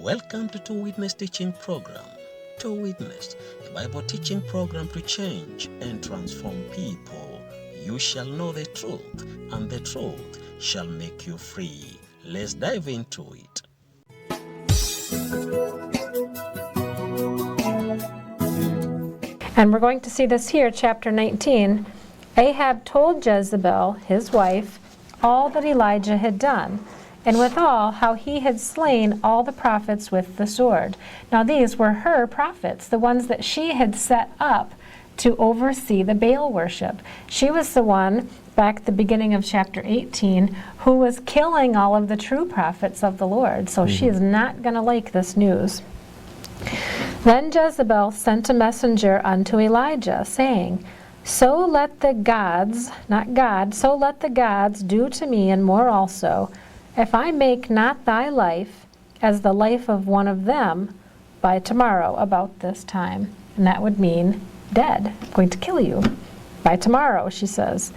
Welcome to Two Witness Teaching Program. Two Witness, a Bible teaching program to change and transform people. You shall know the truth, and the truth shall make you free. Let's dive into it. And we're going to see this here, chapter 19. Ahab told Jezebel, his wife, all that Elijah had done, and withal how he had slain all the prophets with the sword. Now these were her prophets, the ones that she had set up to oversee the Baal worship. She was the one, back at the beginning of chapter 18, who was killing all of the true prophets of the Lord. So she is not going to like this news. Then Jezebel sent a messenger unto Elijah, saying, So let the gods, not God, so let the gods do to me and more also, if I make not thy life as the life of one of them by tomorrow about this time. And that would mean dead. I'm going to kill you by tomorrow, she says.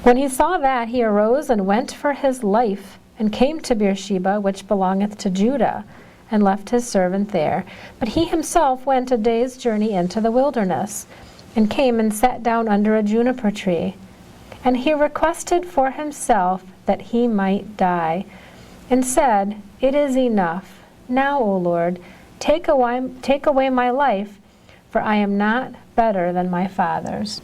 When he saw that, he arose and went for his life, and came to Beersheba, which belongeth to Judah, and left his servant there. But he himself went a day's journey into the wilderness, and came and sat down under a juniper tree. And he requested for himself that he might die, and said, It is enough. Now, O Lord, take away my life, for I am not better than my fathers.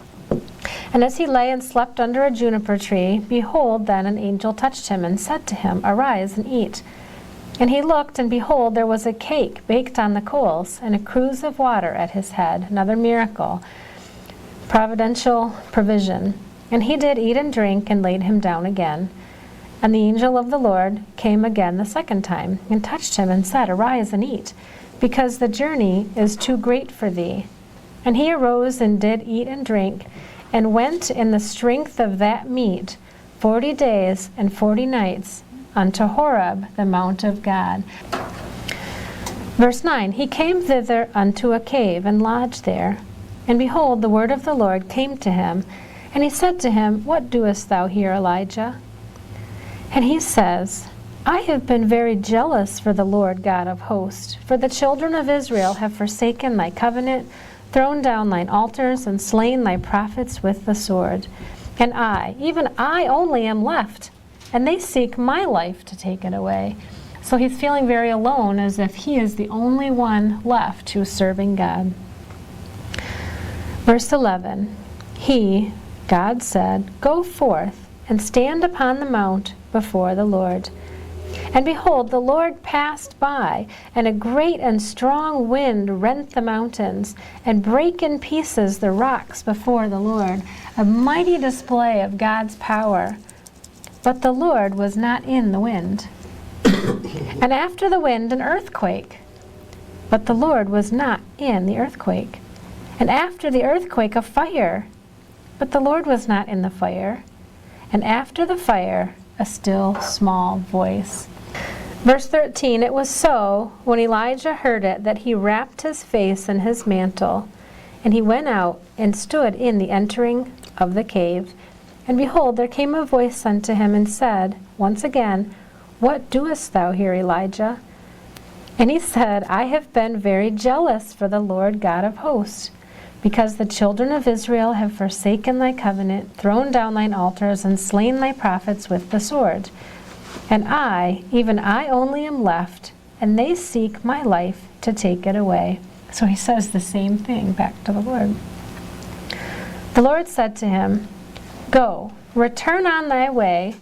And as he lay and slept under a juniper tree, behold, then an angel touched him, and said to him, Arise and eat. And he looked, and behold, there was a cake baked on the coals, and a cruse of water at his head. Another miracle, providential provision. And he did eat and drink, and laid him down again. And the angel of the Lord came again the second time, and touched him, and said, Arise and eat, because the journey is too great for thee. And he arose and did eat and drink, and went in the strength of that meat 40 days and 40 nights unto Horeb, the mount of God. Verse 9, He came thither unto a cave, and lodged there. And behold, the word of the Lord came to him, and he said to him, What doest thou here, Elijah? And he says, I have been very jealous for the Lord God of hosts, for the children of Israel have forsaken thy covenant, thrown down thine altars, and slain thy prophets with the sword. And I, even I only am left, and they seek my life to take it away. So he's feeling very alone, as if he is the only one left who is serving God. Verse 11, He, God said, Go forth, and stand upon the mount before the Lord. And behold, the Lord passed by, and a great and strong wind rent the mountains, and brake in pieces the rocks before the Lord. A mighty display of God's power. But the Lord was not in the wind. And after the wind, an earthquake. But the Lord was not in the earthquake. And after the earthquake, a fire. But the Lord was not in the fire. And after the fire, a still small voice. Verse 13, It was so, when Elijah heard it, that he wrapped his face in his mantle, and he went out and stood in the entering of the cave. And behold, there came a voice unto him, and said, once again, What doest thou here, Elijah? And he said, I have been very jealous for the Lord God of hosts, because the children of Israel have forsaken thy covenant, thrown down thine altars, and slain thy prophets with the sword. And I, even I only am left, and they seek my life to take it away. So he says the same thing back to the Lord. The Lord said to him, Go, return on thy way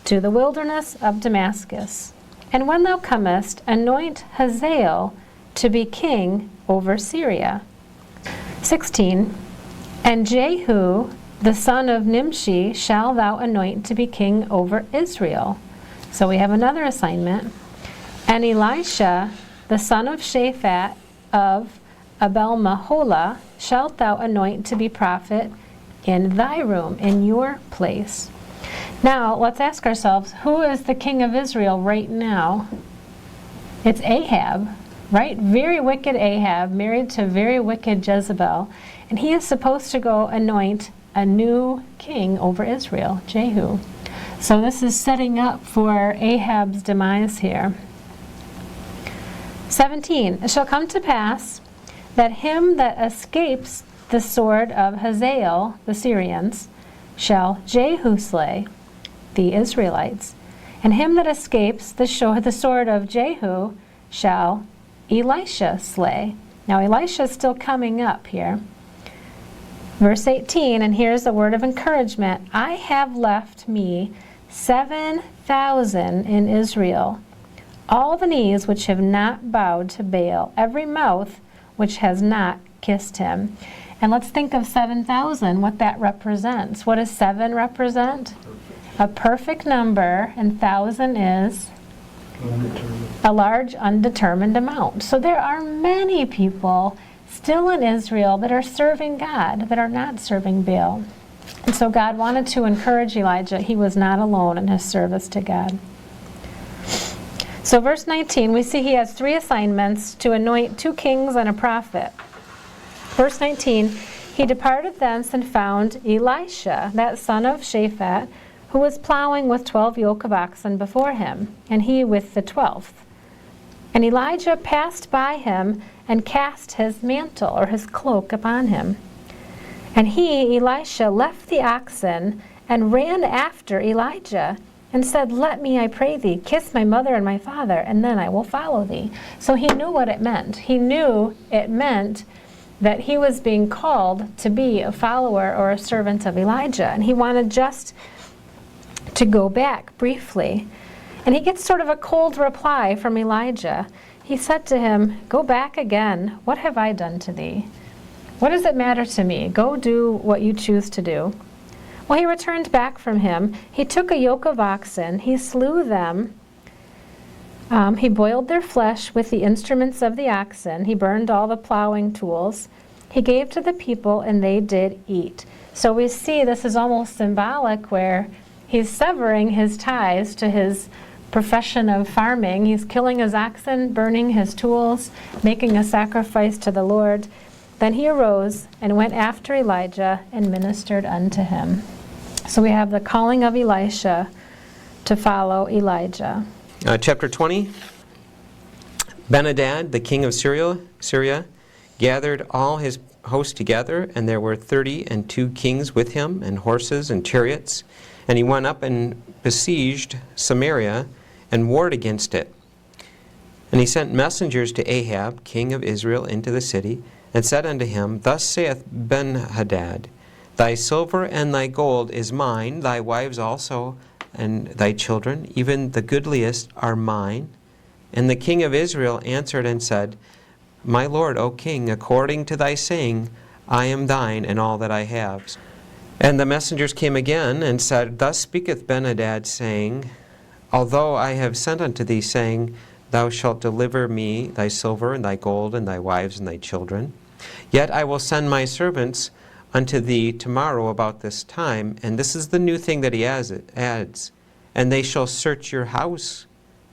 to the wilderness of Damascus, and when thou comest, anoint Hazael to be king over Syria. 16, And Jehu, the son of Nimshi, shall thou anoint to be king over Israel. So we have another assignment. And Elisha, the son of Shaphat of Abel-Maholah, shalt thou anoint to be prophet in thy room, in your place. Now, let's ask ourselves, who is the king of Israel right now? It's Ahab, right? Very wicked Ahab, married to very wicked Jezebel. And he is supposed to go anoint a new king over Israel, Jehu. So this is setting up for Ahab's demise here. 17. It shall come to pass that him that escapes the sword of Hazael, the Syrians, shall Jehu slay, the Israelites. And him that escapes the sword of Jehu shall Elisha slay. Now Elisha is still coming up here. Verse 18, and here's a word of encouragement. I have left me 7,000 in Israel, all the knees which have not bowed to Baal, every mouth which has not kissed him. And let's think of 7,000, what that represents. What does 7 represent? A perfect number, and 1,000 is a large undetermined amount. So there are many people still in Israel that are serving God, that are not serving Baal. And so God wanted to encourage Elijah. He was not alone in his service to God. So verse 19, we see he has 3 assignments to anoint 2 kings and a prophet. Verse 19, he departed thence and found Elisha, that son of Shaphat, who was plowing with 12 yoke of oxen before him, and he with the 12th. And Elijah passed by him and cast his mantle, or his cloak, upon him. And he, Elisha, left the oxen and ran after Elijah and said, Let me, I pray thee, kiss my mother and my father, and then I will follow thee. So he knew what it meant. He knew it meant that he was being called to be a follower or a servant of Elijah. And he wanted just to go back briefly. And he gets sort of a cold reply from Elijah. He said to him, Go back again. What have I done to thee? What does it matter to me? Go do what you choose to do. Well, he returned back from him. He took a yoke of oxen. He slew them. He boiled their flesh with the instruments of the oxen. He burned all the plowing tools. He gave to the people, and they did eat. So we see this is almost symbolic, where he's severing his ties to his profession of farming. He's killing his oxen, burning his tools, making a sacrifice to the Lord. Then he arose and went after Elijah and ministered unto him. So we have the calling of Elisha to follow Elijah. Chapter 20. Ben-Hadad, the king of Syria, gathered all his host together, and there were 32 kings with him, and horses and chariots. And he went up and besieged Samaria and warred against it. And he sent messengers to Ahab, king of Israel, into the city, and said unto him, Thus saith Ben-Hadad, Thy silver and thy gold is mine, thy wives also, and thy children, even the goodliest, are mine. And the king of Israel answered and said, My lord, O king, according to thy saying, I am thine and all that I have. And the messengers came again and said, Thus speaketh Ben-Hadad, saying, Although I have sent unto thee, saying, Thou shalt deliver me thy silver and thy gold and thy wives and thy children, yet I will send my servants unto thee tomorrow about this time. And this is the new thing that he adds. And they shall search your house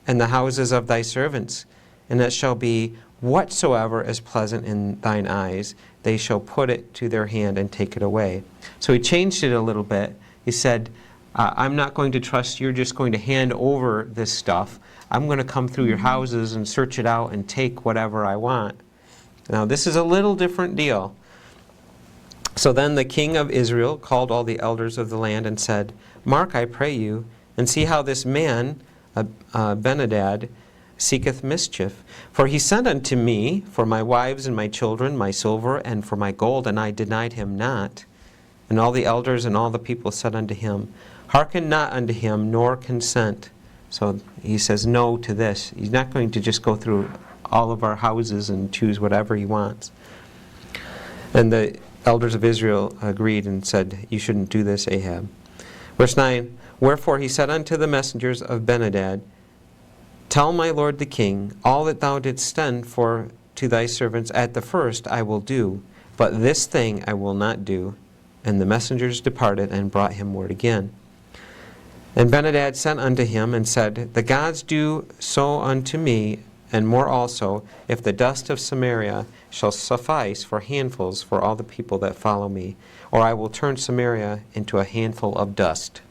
and the houses of thy servants, and it shall be whatsoever is pleasant in thine eyes, they shall put it to their hand and take it away. So he changed it a little bit. He said, I'm not going to trust you're just going to hand over this stuff. I'm going to come through your houses and search it out and take whatever I want. Now this is a little different deal. So then the king of Israel called all the elders of the land and said, Mark, I pray you, and see how this man, Ben-Hadad, seeketh mischief. For he sent unto me for my wives and my children, my silver, and for my gold, and I denied him not. And all the elders and all the people said unto him, Hearken not unto him, nor consent. So he says no to this. He's not going to just go through all of our houses and choose whatever he wants. And the elders of Israel agreed and said, You shouldn't do this, Ahab. Verse 9, Wherefore he said unto the messengers of Ben-Hadad, Tell my lord the king, all that thou didst send for to thy servants at the first I will do, but this thing I will not do. And the messengers departed and brought him word again. And Ben-Hadad sent unto him and said, The gods do so unto me, and more also, if the dust of Samaria shall suffice for handfuls for all the people that follow me, or I will turn Samaria into a handful of dust.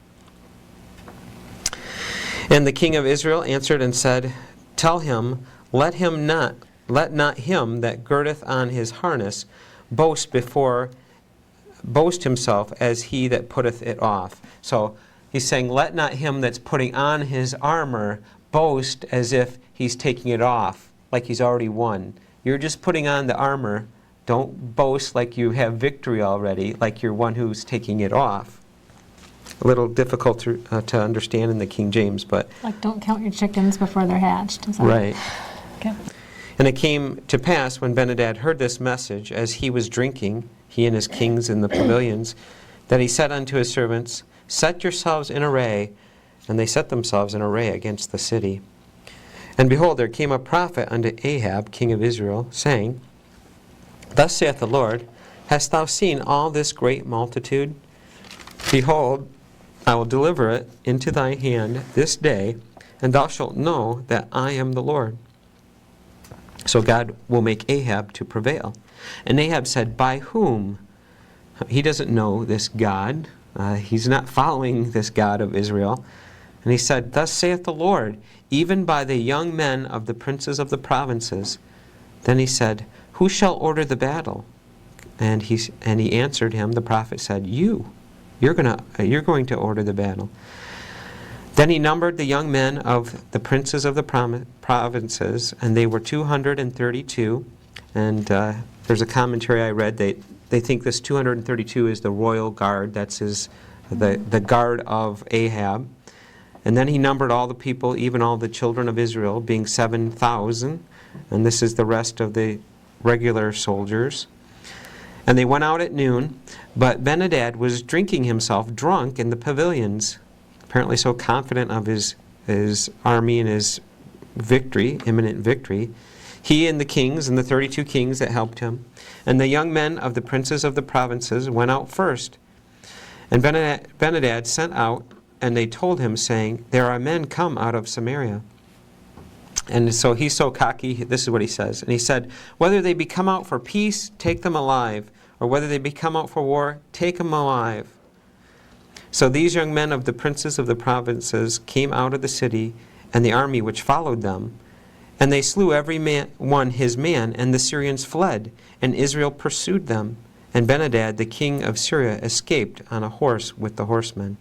And the king of Israel answered and said, Tell him, Let not him that girdeth on his harness boast himself as he that putteth it off. So he's saying, let not him that's putting on his armor boast as if he's taking it off, like he's already won. You're just putting on the armor. Don't boast like you have victory already, like you're one who's taking it off. A little difficult to understand in the King James, but... Like, don't count your chickens before they're hatched. Is that right. Okay. And it came to pass, when Benhadad heard this message, as he was drinking, he and his kings in the pavilions, that he said unto his servants, Set yourselves in array. And they set themselves in array against the city. And behold, there came a prophet unto Ahab, king of Israel, saying, Thus saith the Lord, Hast thou seen all this great multitude? Behold, I will deliver it into thy hand this day, and thou shalt know that I am the Lord. So God will make Ahab to prevail. And Ahab said, By whom? He doesn't know this God. He's not following this God of Israel. And he said, Thus saith the Lord, even by the young men of the princes of the provinces. Then he said, Who shall order the battle? And he answered him, the prophet said, You're going to order the battle. Then he numbered the young men of the princes of the provinces, and they were 232. And there's a commentary I read. They think this 232 is the royal guard. That's the guard of Ahab. And then he numbered all the people, even all the children of Israel, being 7,000. And this is the rest of the regular soldiers. And they went out at noon, but Benhadad was drinking himself drunk in the pavilions, apparently so confident of his army and his victory, imminent victory. He and the kings and the 32 kings that helped him, and the young men of the princes of the provinces went out first. And Benhadad sent out, and they told him, saying, There are men come out of Samaria. And so he's so cocky, this is what he says. And he said, Whether they be come out for peace, take them alive, or whether they be come out for war, take them alive. So these young men of the princes of the provinces came out of the city, and the army which followed them. And they slew every one his man, and the Syrians fled, and Israel pursued them. And Benhadad, the king of Syria, escaped on a horse with the horsemen.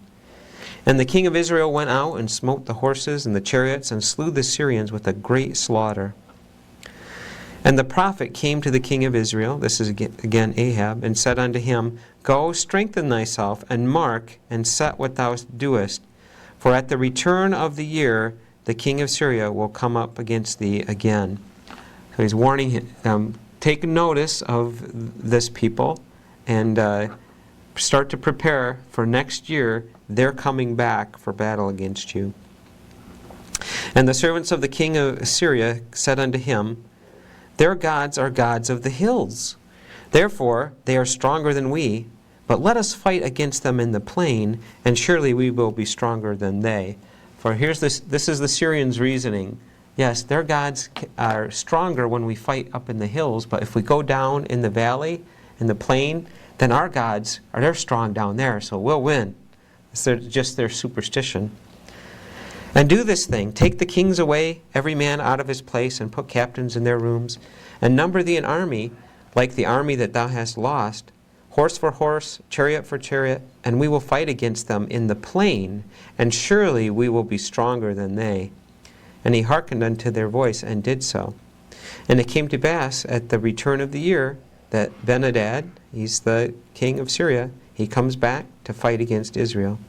And the king of Israel went out and smote the horses and the chariots, and slew the Syrians with a great slaughter. And the prophet came to the king of Israel, this is again Ahab, and said unto him, Go, strengthen thyself, and mark, and set what thou doest. For at the return of the year the king of Syria will come up against thee again. So he's warning him, take notice of this people, and start to prepare for next year. They're coming back for battle against you. And the servants of the king of Assyria said unto him, Their gods are gods of the hills. Therefore they are stronger than we. But let us fight against them in the plain, and surely we will be stronger than they. For here's this is the Syrians' reasoning. Yes, their gods are stronger when we fight up in the hills, but if we go down in the valley, in the plain, then our gods they're strong down there, so we'll win. It's just their superstition. And do this thing, take the kings away, every man out of his place, and put captains in their rooms, and number thee an army, like the army that thou hast lost, horse for horse, chariot for chariot, and we will fight against them in the plain, and surely we will be stronger than they. And he hearkened unto their voice, and did so. And it came to pass at the return of the year that Benhadad, he's the king of Syria, he comes back to fight against Israel.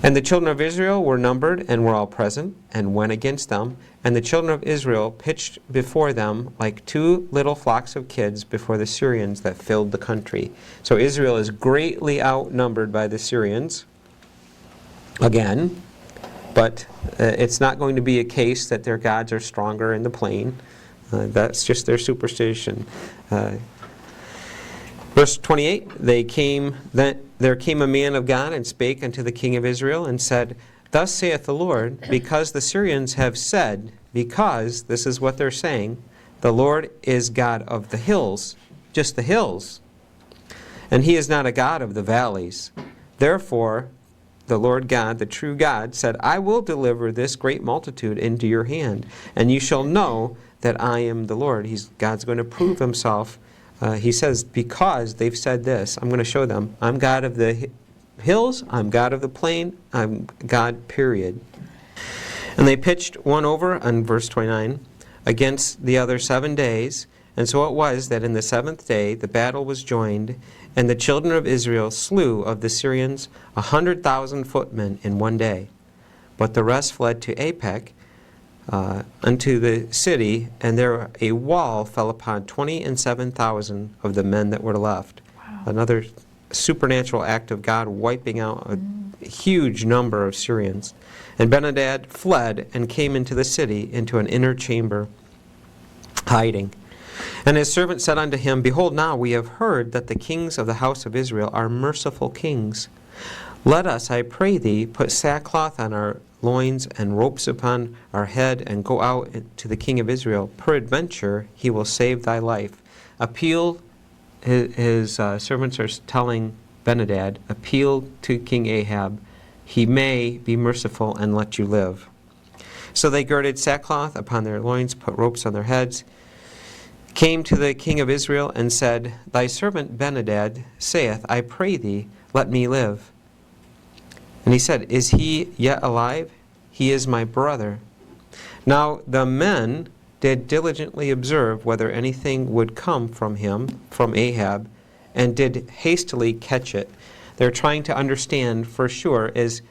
And the children of Israel were numbered, and were all present, and went against them. And the children of Israel pitched before them like two little flocks of kids before the Syrians that filled the country. So Israel is greatly outnumbered by the Syrians, again, but it's not going to be a case that their gods are stronger in the plain. That's just their superstition. Verse 28, there came a man of God, and spake unto the king of Israel, and said, Thus saith the Lord, because the Syrians have said, because, this is what they're saying, the Lord is God of the hills, just the hills, and he is not a God of the valleys. Therefore, the Lord God, the true God, said, I will deliver this great multitude into your hand, and you shall know that I am the Lord. God's going to prove himself. He says, because they've said this, I'm going to show them, I'm God of the hills, I'm God of the plain, I'm God, period. And they pitched one over, on verse 29, against the other 7 days. And so it was that in the 7th day the battle was joined, and the children of Israel slew of the Syrians 100,000 footmen in one day. But the rest fled to Apec, unto the city, and there a wall fell upon 27,000 of the men that were left. Wow. Another supernatural act of God wiping out a huge number of Syrians. And Ben-hadad fled and came into the city, into an inner chamber, hiding. And his servant said unto him, Behold, now we have heard that the kings of the house of Israel are merciful kings. Let us, I pray thee, put sackcloth on our loins and ropes upon our head, and go out to the king of Israel. Peradventure he will save thy life. Appeal, his servants are telling Ben-hadad, appeal to King Ahab. He may be merciful and let you live. So they girded sackcloth upon their loins, put ropes on their heads, came to the king of Israel, and said, Thy servant Ben-hadad saith, I pray thee, let me live. And he said, Is he yet alive? He is my brother. Now the men did diligently observe whether anything would come from him, from Ahab, and did hastily catch it. They're trying to understand for sure, and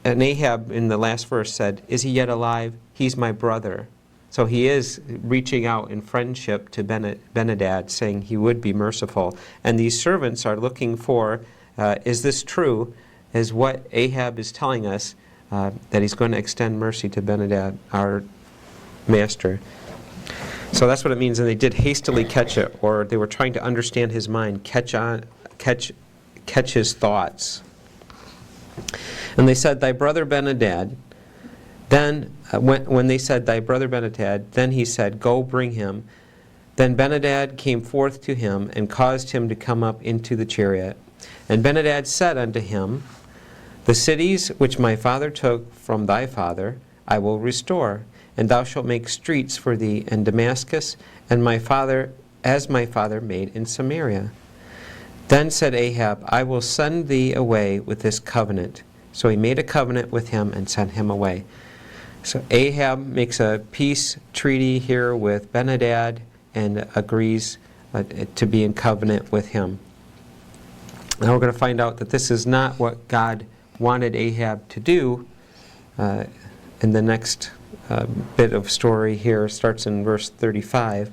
Ahab in the last verse said, Is he yet alive? He's my brother. So he is reaching out in friendship to Ben-hadad, saying he would be merciful. And these servants are looking for, is this true? Is what Ahab is telling us, that he's going to extend mercy to Ben-hadad, our master. So that's what it means. And they did hastily catch it, or they were trying to understand his mind, catch his thoughts. And they said, Thy brother Ben-hadad. Then, when they said, Thy brother Ben-hadad, then he said, Go bring him. Then Ben-hadad came forth to him, and caused him to come up into the chariot. And Ben-hadad said unto him, The cities which my father took from thy father I will restore, and thou shalt make streets for thee in Damascus, and my father, as my father made in Samaria. Then said Ahab, I will send thee away with this covenant. So he made a covenant with him and sent him away. So Ahab makes a peace treaty here with Ben-hadad and agrees to be in covenant with him. Now we're going to find out that this is not what God wanted Ahab to do. In the next bit of story here, starts in verse 35.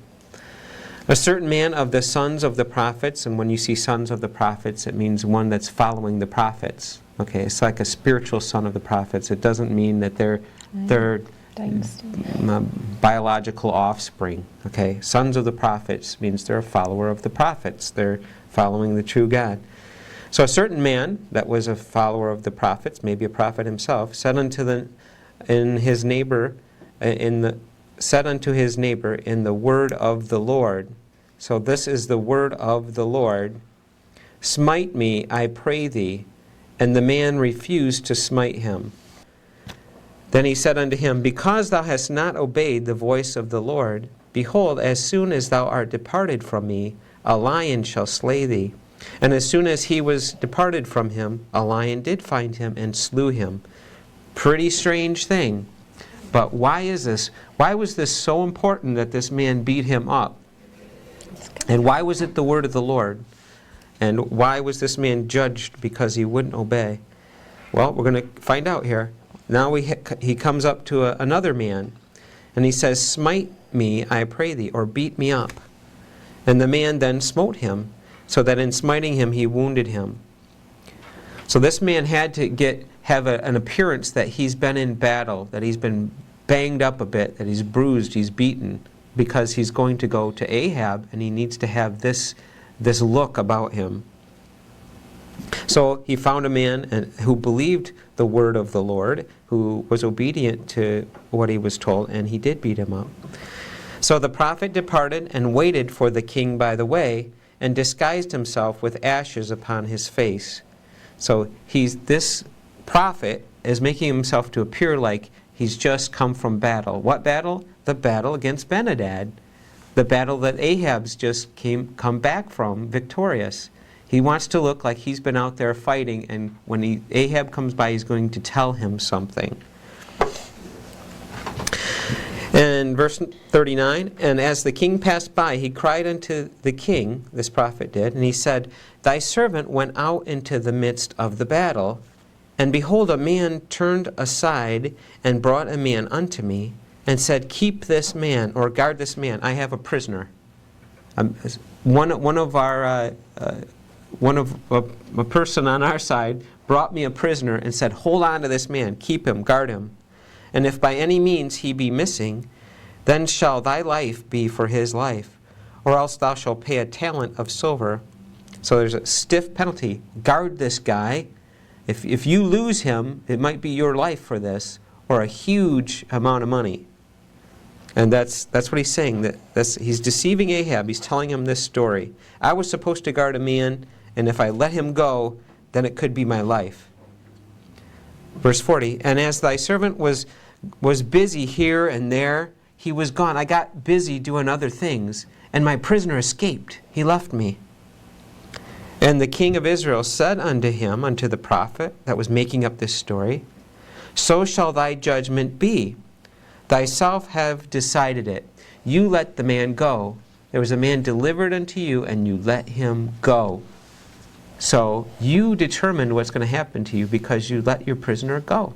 A certain man of the sons of the prophets, and when you see sons of the prophets, it means one that's following the prophets. Okay, it's like a spiritual son of the prophets. It doesn't mean that they're biological offspring. Okay, sons of the prophets means they're a follower of the prophets. They're following the true God. So a certain man that was a follower of the prophets, maybe a prophet himself, said unto his neighbor in the word of the Lord. So this is the word of the Lord. Smite me, I pray thee. And the man refused to smite him. Then he said unto him, Because thou hast not obeyed the voice of the Lord, behold, as soon as thou art departed from me, a lion shall slay thee. And as soon as he was departed from him, a lion did find him and slew him. Pretty strange thing. But why is this? Why was this so important that this man beat him up? And why was it the word of the Lord? And why was this man judged because he wouldn't obey? Well, we're going to find out here. Now he comes up to another man, and he says, Smite me, I pray thee, or beat me up. And the man then smote him, so that in smiting him he wounded him. So this man had to have an appearance that he's been in battle, that he's been banged up a bit, that he's bruised, he's beaten, because he's going to go to Ahab, and he needs to have this look about him. So he found a man who believed the word of the Lord, who was obedient to what he was told, and he did beat him up. So the prophet departed and waited for the king by the way, and disguised himself with ashes upon his face. So this prophet is making himself to appear like he's just come from battle. What battle? The battle against Ben-Hadad. The battle that Ahab's just come back from victorious. He wants to look like he's been out there fighting, and when Ahab comes by, he's going to tell him something. And verse 39, and as the king passed by, he cried unto the king, this prophet did, and he said, Thy servant went out into the midst of the battle, and behold, a man turned aside and brought a man unto me, and said, Keep this man, or guard this man, I have a prisoner. A person on our side brought me a prisoner and said, Hold on to this man, keep him, guard him. And if by any means he be missing, then shall thy life be for his life, or else thou shalt pay a talent of silver. So there's a stiff penalty. Guard this guy. If you lose him, it might be your life for this, or a huge amount of money. And that's what he's saying. He's deceiving Ahab. He's telling him this story. I was supposed to guard a man, and if I let him go, then it could be my life. Verse 40, and as thy servant was busy here and there, he was gone. I got busy doing other things, and my prisoner escaped. He left me. And the king of Israel said unto him, unto the prophet that was making up this story, So shall thy judgment be. Thyself have decided it. You let the man go. There was a man delivered unto you, and you let him go. So you determined what's going to happen to you because you let your prisoner go.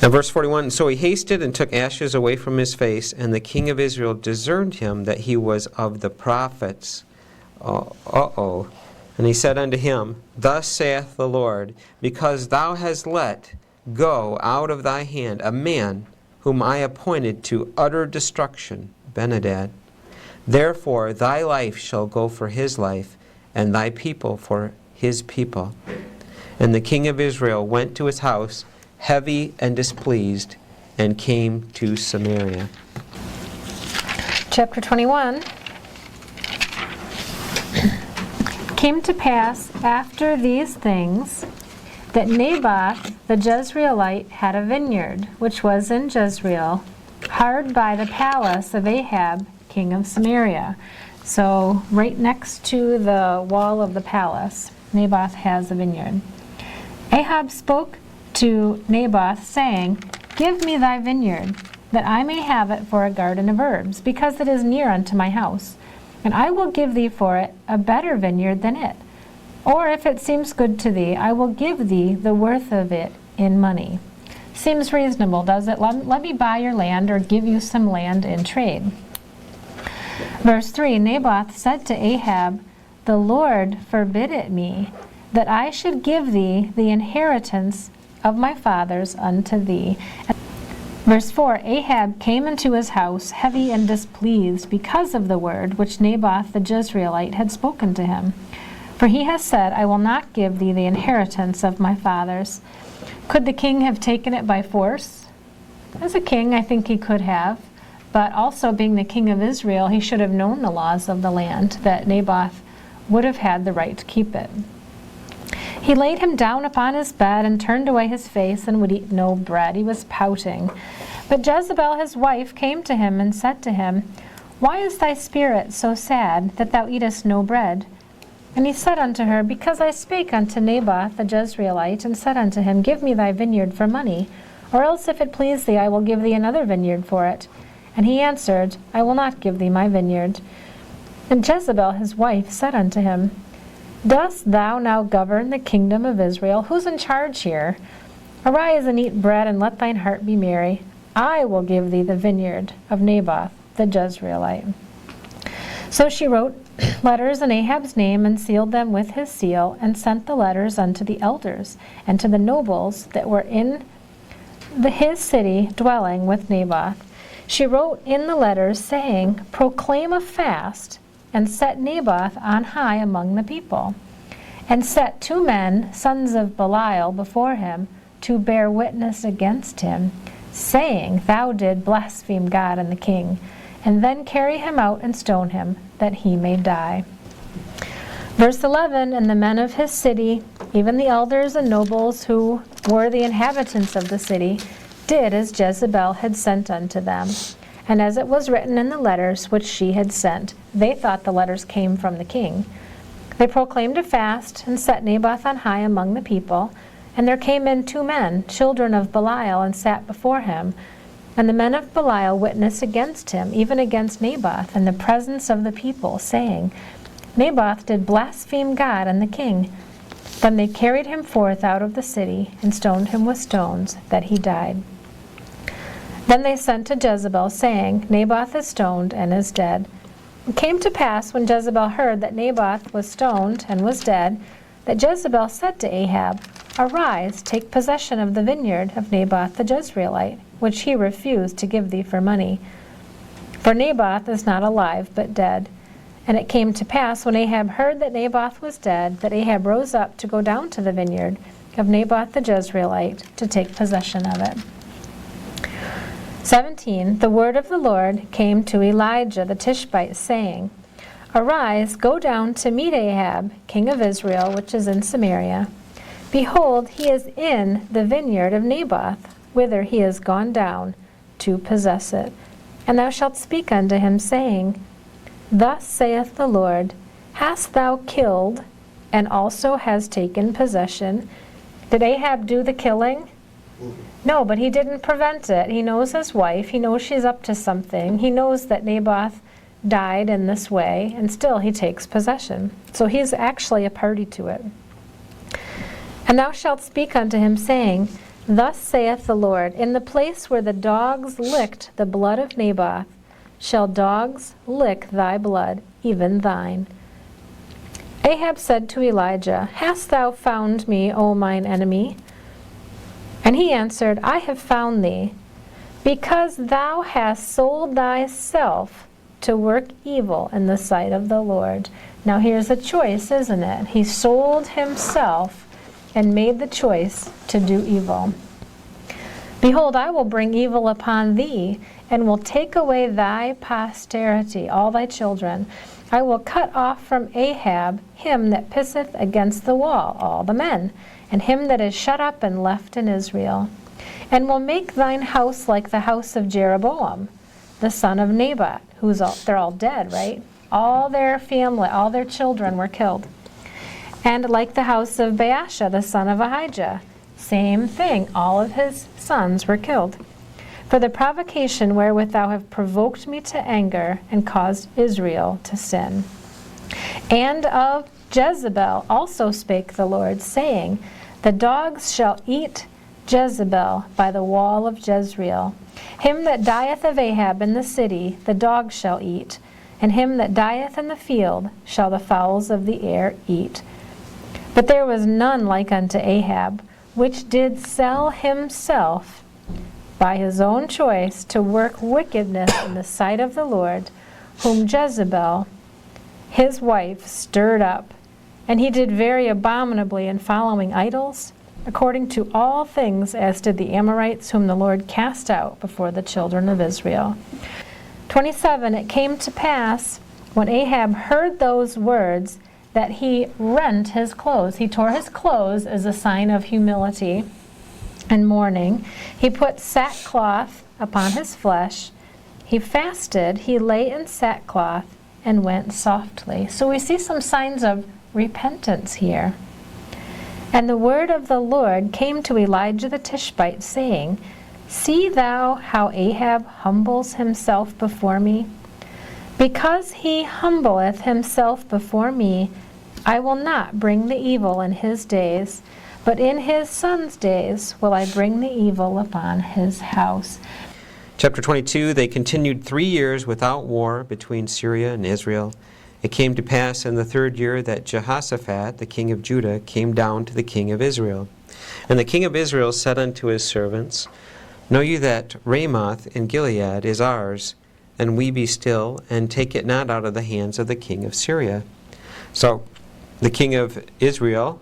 Now verse 41, So he hasted and took ashes away from his face, and the king of Israel discerned him that he was of the prophets. And he said unto him, Thus saith the Lord, because thou hast let go out of thy hand a man whom I appointed to utter destruction, Ben-Hadad. Therefore thy life shall go for his life, and thy people for his people. And the king of Israel went to his house, heavy and displeased, and came to Samaria. Chapter 21. Came to pass after these things that Naboth the Jezreelite had a vineyard, which was in Jezreel, hard by the palace of Ahab, king of Samaria. So right next to the wall of the palace, Naboth has a vineyard. Ahab spoke to Naboth, saying, Give me thy vineyard, that I may have it for a garden of herbs, because it is near unto my house. And I will give thee for it a better vineyard than it. Or if it seems good to thee, I will give thee the worth of it in money. Seems reasonable, does it? Let me buy your land or give you some land in trade. Verse 3, Naboth said to Ahab, The Lord forbid it me, that I should give thee the inheritance of my fathers unto thee. Verse 4, Ahab came into his house heavy and displeased because of the word which Naboth the Jezreelite had spoken to him. For he has said, I will not give thee the inheritance of my fathers. Could the king have taken it by force? As a king, I think he could have. But also being the king of Israel, he should have known the laws of the land, that Naboth would have had the right to keep it. He laid him down upon his bed and turned away his face and would eat no bread. He was pouting. But Jezebel his wife came to him and said to him, Why is thy spirit so sad that thou eatest no bread? And he said unto her, Because I spake unto Naboth the Jezreelite, and said unto him, Give me thy vineyard for money, or else if it please thee, I will give thee another vineyard for it. And he answered, I will not give thee my vineyard. And Jezebel his wife said unto him, Dost thou now govern the kingdom of Israel? Who's in charge here? Arise and eat bread, and let thine heart be merry. I will give thee the vineyard of Naboth the Jezreelite. So she wrote letters in Ahab's name, and sealed them with his seal, and sent the letters unto the elders, and to the nobles that were in his city dwelling with Naboth. She wrote in the letters, saying, Proclaim a fast, and set Naboth on high among the people. And set 2 men, sons of Belial, before him, to bear witness against him, saying, Thou did blaspheme God and the king. And then carry him out and stone him, that he may die. Verse 11, and the men of his city, even the elders and nobles who were the inhabitants of the city, did as Jezebel had sent unto them. And as it was written in the letters which she had sent, they thought the letters came from the king. They proclaimed a fast and set Naboth on high among the people. And there came in 2 men, children of Belial, and sat before him. And the men of Belial witnessed against him, even against Naboth, in the presence of the people, saying, Naboth did blaspheme God and the king. Then they carried him forth out of the city, and stoned him with stones, that he died. Then they sent to Jezebel, saying, Naboth is stoned and is dead. It came to pass, when Jezebel heard that Naboth was stoned and was dead, that Jezebel said to Ahab, Arise, take possession of the vineyard of Naboth the Jezreelite, which he refused to give thee for money. For Naboth is not alive, but dead. And it came to pass, when Ahab heard that Naboth was dead, that Ahab rose up to go down to the vineyard of Naboth the Jezreelite, to take possession of it. 17. The word of the Lord came to Elijah the Tishbite, saying, Arise, go down to meet Ahab, king of Israel, which is in Samaria. Behold, he is in the vineyard of Naboth, whither he is gone down to possess it. And thou shalt speak unto him, saying, Thus saith the Lord, Hast thou killed, and also hast taken possession? Did Ahab do the killing? No, but he didn't prevent it. He knows his wife. He knows she's up to something. He knows that Naboth died in this way, and still he takes possession. So he's actually a party to it. And thou shalt speak unto him, saying, Thus saith the Lord, In the place where the dogs licked the blood of Naboth, shall dogs lick thy blood, even thine. Ahab said to Elijah, Hast thou found me, O mine enemy? And he answered, I have found thee, because thou hast sold thyself to work evil in the sight of the Lord. Now here's a choice, isn't it? He sold himself and made the choice to do evil. Behold, I will bring evil upon thee, and will take away thy posterity, all thy children. I will cut off from Ahab him that pisseth against the wall, all the men, and him that is shut up and left in Israel. And will make thine house like the house of Jeroboam, the son of Nebat, they're all dead, right? All their family, all their children were killed. And like the house of Baasha, the son of Ahijah, same thing, all of his sons were killed. For the provocation wherewith thou hast provoked me to anger, and caused Israel to sin. And of Jezebel also spake the Lord, saying, The dogs shall eat Jezebel by the wall of Jezreel. Him that dieth of Ahab in the city, the dogs shall eat, and him that dieth in the field shall the fowls of the air eat. But there was none like unto Ahab, which did sell himself by his own choice to work wickedness in the sight of the Lord, whom Jezebel, his wife, stirred up. And he did very abominably in following idols, according to all things as did the Amorites, whom the Lord cast out before the children of Israel. 27, it came to pass, when Ahab heard those words, that he rent his clothes. He tore his clothes as a sign of humility and mourning. He put sackcloth upon his flesh. He fasted. He lay in sackcloth and went softly. So we see some signs of repentance here. And the word of the Lord came to Elijah the Tishbite, saying, See thou how Ahab humbles himself before me? Because he humbleth himself before me, I will not bring the evil in his days, but in his son's days will I bring the evil upon his house. Chapter 22, they continued 3 years without war between Syria and Israel. It came to pass in the 3rd year that Jehoshaphat, the king of Judah, came down to the king of Israel. And the king of Israel said unto his servants, Know ye that Ramoth in Gilead is ours, and we be still, and take it not out of the hands of the king of Syria. So the king of Israel,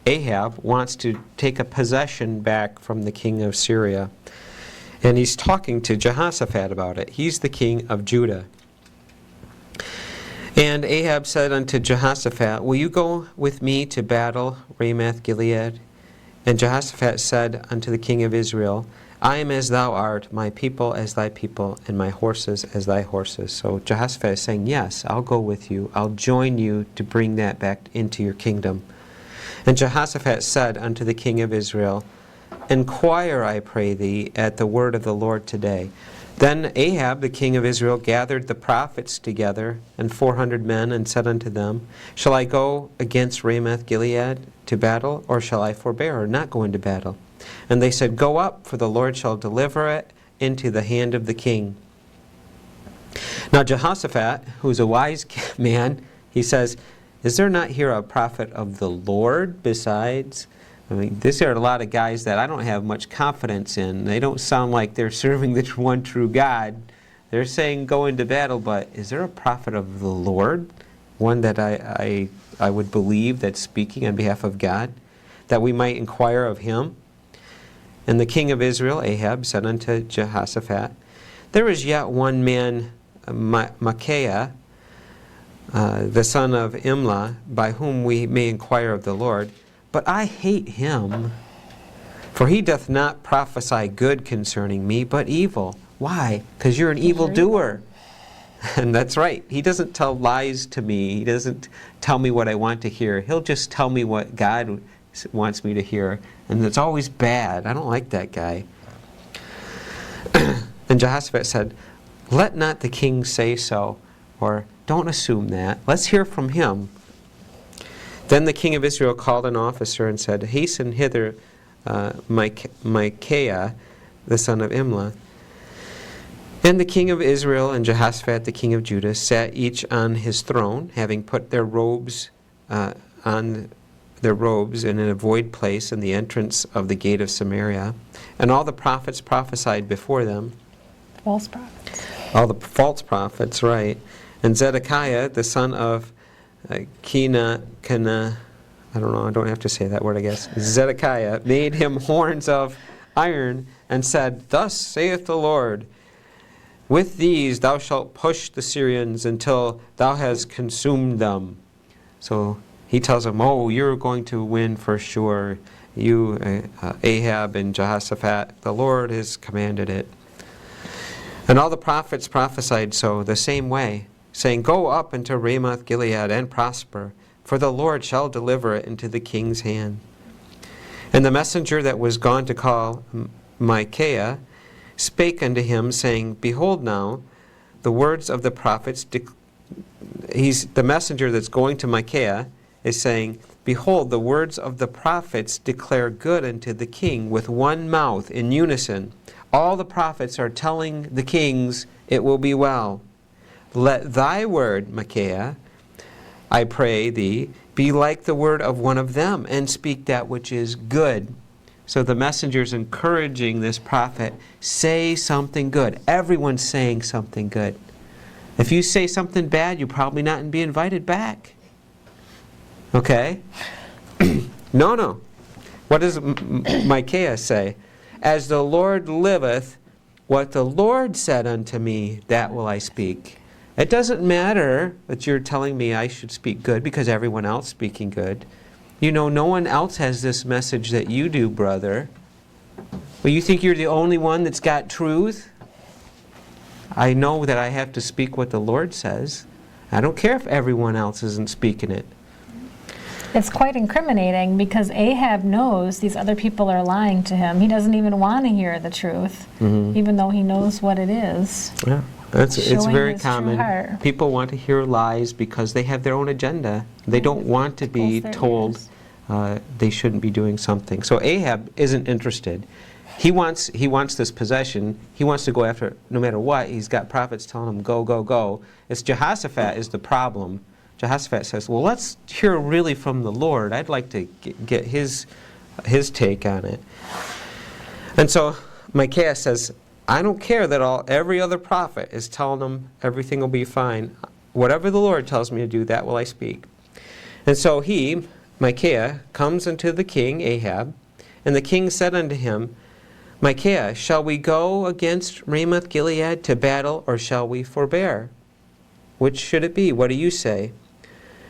Ahab, wants to take a possession back from the king of Syria. And he's talking to Jehoshaphat about it. He's the king of Judah. And Ahab said unto Jehoshaphat, Will you go with me to battle Ramoth-Gilead? And Jehoshaphat said unto the king of Israel, I am as thou art, my people as thy people, and my horses as thy horses. So Jehoshaphat is saying, yes, I'll go with you. I'll join you to bring that back into your kingdom. And Jehoshaphat said unto the king of Israel, Inquire, I pray thee, at the word of the Lord today. Then Ahab, the king of Israel, gathered the prophets together, and 400 men, and said unto them, Shall I go against Ramoth-Gilead to battle, or shall I forbear, or not go into battle? And they said, Go up, for the Lord shall deliver it into the hand of the king. Now Jehoshaphat, who's a wise man, he says, Is there not here a prophet of the Lord besides? I mean, these are a lot of guys that I don't have much confidence in. They don't sound like they're serving the one true God. They're saying go into battle, but is there a prophet of the Lord? One that I would believe that's speaking on behalf of God, that we might inquire of him? And the king of Israel, Ahab, said unto Jehoshaphat, There is yet one man, Micaiah, the son of Imlah, by whom we may inquire of the Lord. But I hate him, for he doth not prophesy good concerning me, but evil. Why? Because you're an evildoer. And that's right. He doesn't tell lies to me. He doesn't tell me what I want to hear. He'll just tell me what God wants me to hear. And it's always bad. I don't like that guy. And Jehoshaphat said, Let not the king say so, or don't assume that. Let's hear from him. Then the king of Israel called an officer and said, Hasten hither Micaiah, the son of Imlah. And the king of Israel and Jehoshaphat, the king of Judah, sat each on his throne, having put their robes in a void place in the entrance of the gate of Samaria. And all the prophets prophesied before them. False prophets. All the false prophets, right. And Zedekiah, the son of I don't know, I don't have to say that word, I guess. Zedekiah made him horns of iron and said, Thus saith the Lord, With these thou shalt push the Syrians until thou hast consumed them. So he tells them, oh, you're going to win for sure. You, Ahab and Jehoshaphat, the Lord has commanded it. And all the prophets prophesied so the same way, saying, Go up into Ramoth-Gilead and prosper, for the Lord shall deliver it into the king's hand. And the messenger that was gone to call Micaiah spake unto him, saying, Behold now, the words of the prophets, the messenger that's going to Micaiah is saying, Behold, the words of the prophets declare good unto the king with one mouth in unison. All the prophets are telling the kings, it will be well. Let thy word, Micaiah, I pray thee, be like the word of one of them, and speak that which is good. So the messenger's encouraging this prophet, say something good. Everyone's saying something good. If you say something bad, you're probably not be invited back. Okay? No. What does Micaiah say? As the Lord liveth, what the Lord said unto me, that will I speak. It doesn't matter that you're telling me I should speak good because everyone else is speaking good. You know, no one else has this message that you do, brother. Well, you think you're the only one that's got truth? I know that I have to speak what the Lord says. I don't care if everyone else isn't speaking it. It's quite incriminating because Ahab knows these other people are lying to him. He doesn't even want to hear the truth, even though he knows what it is. Yeah, it's very his true common. heart. People want to hear lies because they have their own agenda. They don't want to be Tickles their told they shouldn't be doing something. So Ahab isn't interested. He wants this possession. He wants to go after it no matter what. He's got prophets telling him, go, go, go. It's Jehoshaphat is the problem. Jehoshaphat says, well, let's hear really from the Lord. I'd like to get his take on it. And so Micaiah says, I don't care that every other prophet is telling them everything will be fine. Whatever the Lord tells me to do, that will I speak. And so Micaiah, comes unto the king, Ahab, and the king said unto him, Micaiah, shall we go against Ramoth-Gilead to battle, or shall we forbear? Which should it be? What do you say?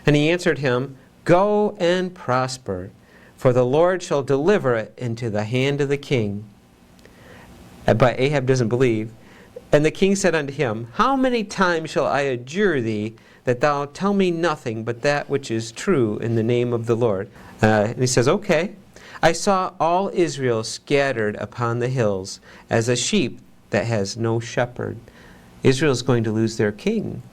And he answered him, Go and prosper, for the Lord shall deliver it into the hand of the king. But Ahab doesn't believe. And the king said unto him, How many times shall I adjure thee that thou tell me nothing but that which is true in the name of the Lord? And he says, Okay. I saw all Israel scattered upon the hills, as a sheep that has no shepherd. Israel's going to lose their king.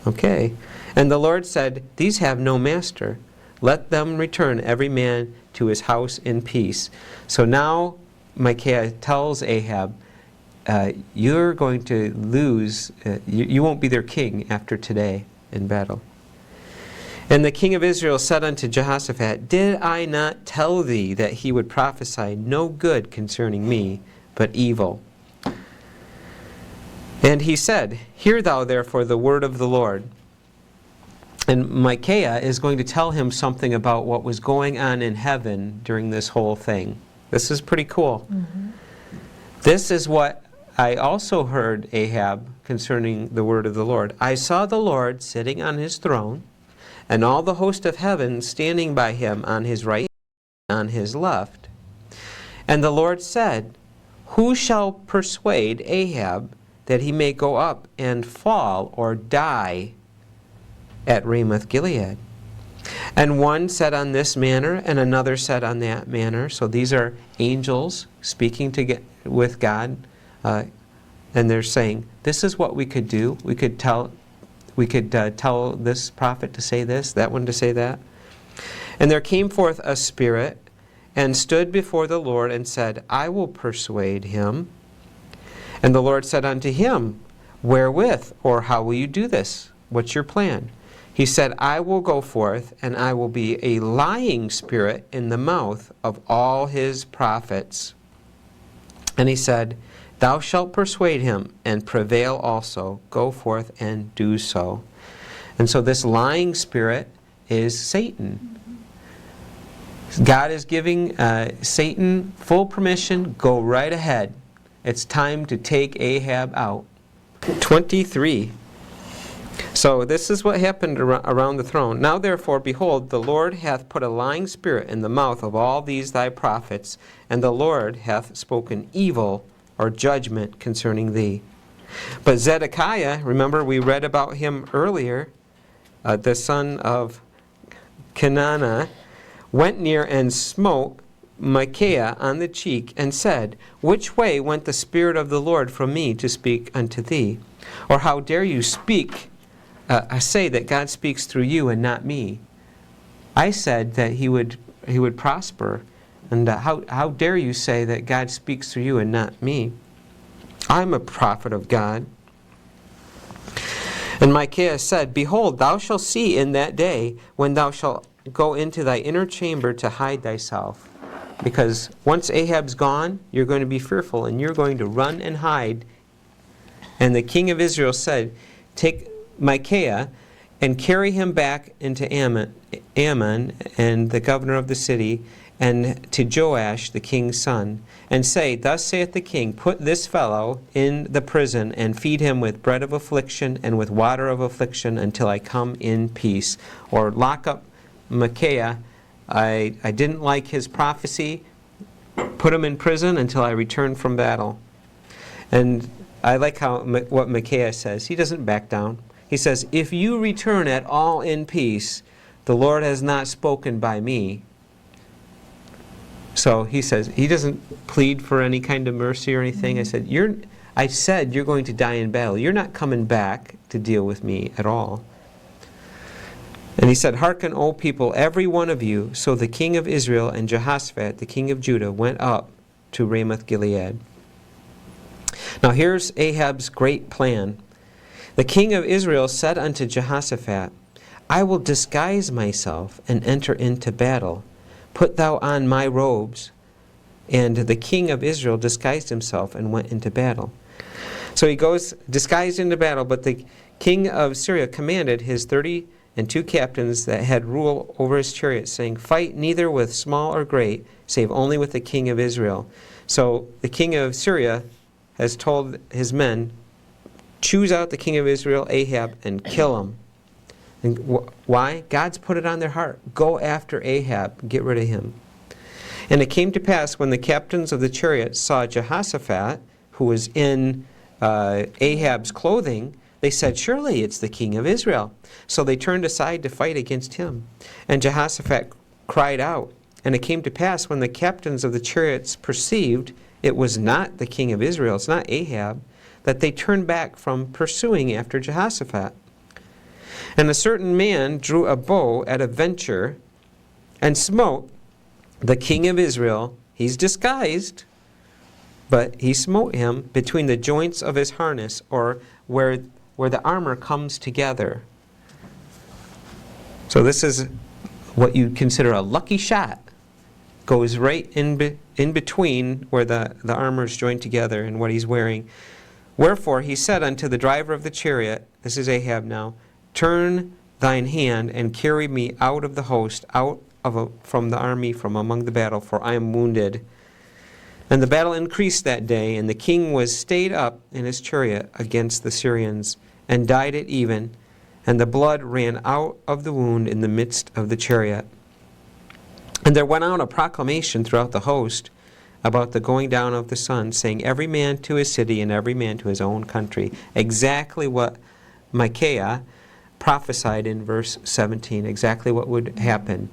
Okay. And the Lord said, These have no master. Let them return every man to his house in peace. So now Micaiah tells Ahab, you're going to lose, you won't be their king after today in battle. And the king of Israel said unto Jehoshaphat, Did I not tell thee that he would prophesy no good concerning me, but evil? And he said, Hear thou therefore the word of the Lord. And Micaiah is going to tell him something about what was going on in heaven during this whole thing. This is pretty cool. This is what I also heard, Ahab, concerning the word of the Lord. I saw the Lord sitting on his throne, and all the host of heaven standing by him on his right and on his left. And the Lord said, Who shall persuade Ahab that he may go up and fall or die at Ramoth-Gilead? And one said on this manner, and another said on that manner. So these are angels speaking with God, and they're saying, this is what we could do. We could tell this prophet to say this, that one to say that. And there came forth a spirit, and stood before the Lord, and said, I will persuade him. And the Lord said unto him, Wherewith, or how will you do this? What's your plan? He said, I will go forth, and I will be a lying spirit in the mouth of all his prophets. And he said, Thou shalt persuade him, and prevail also. Go forth and do so. And so this lying spirit is Satan. God is giving Satan full permission. Go right ahead. It's time to take Ahab out. 23. So this is what happened around the throne. Now therefore, behold, the Lord hath put a lying spirit in the mouth of all these thy prophets, and the Lord hath spoken evil or judgment concerning thee. But Zedekiah, remember we read about him earlier, the son of Kenana, went near and smote Micaiah on the cheek, and said, Which way went the Spirit of the Lord from me to speak unto thee? Or how dare you speak, say that God speaks through you and not me? I said that he would prosper. And how dare you say that God speaks through you and not me? I'm a prophet of God. And Micaiah said, Behold, thou shalt see in that day when thou shalt go into thy inner chamber to hide thyself. Because once Ahab's gone, you're going to be fearful, and you're going to run and hide. And the king of Israel said, Take Micaiah and carry him back into Ammon and the governor of the city, and to Joash the king's son, and say, Thus saith the king, Put this fellow in the prison, and feed him with bread of affliction and with water of affliction until I come in peace. Or lock up Micaiah. I didn't like his prophecy. Put him in prison until I return from battle. And I like what Micaiah says. He doesn't back down. He says, If you return at all in peace, the Lord has not spoken by me. So he says, he doesn't plead for any kind of mercy or anything. I said, you're going to die in battle. You're not coming back to deal with me at all. And he said, Hearken, O people, every one of you. So the king of Israel and Jehoshaphat, the king of Judah, went up to Ramoth-Gilead. Now here's Ahab's great plan. The king of Israel said unto Jehoshaphat, I will disguise myself and enter into battle. Put thou on my robes. And the king of Israel disguised himself and went into battle. So he goes disguised into battle, but the king of Syria commanded his 32 captains that had rule over his chariots, saying, Fight neither with small or great, save only with the king of Israel. So the king of Syria has told his men, choose out the king of Israel, Ahab, and kill him. And why? God's put it on their heart. Go after Ahab. Get rid of him. And it came to pass when the captains of the chariots saw Jehoshaphat, who was in Ahab's clothing, they said, surely it's the king of Israel. So they turned aside to fight against him. And Jehoshaphat cried out. And it came to pass when the captains of the chariots perceived it was not the king of Israel, it's not Ahab, that they turned back from pursuing after Jehoshaphat. And a certain man drew a bow at a venture and smote the king of Israel. He's disguised, but he smote him between the joints of his harness, or where the armor comes together. So this is what you'd consider a lucky shot. Goes right in between where the armor is joined together and what he's wearing. Wherefore he said unto the driver of the chariot, this is Ahab now, turn thine hand and carry me out of the host, from the army, from among the battle, for I am wounded. And the battle increased that day, and the king was stayed up in his chariot against the Syrians, and died at even, and the blood ran out of the wound in the midst of the chariot. And there went out a proclamation throughout the host about the going down of the sun, saying, every man to his city and every man to his own country. Exactly what Micaiah prophesied in verse 17, exactly what would happen.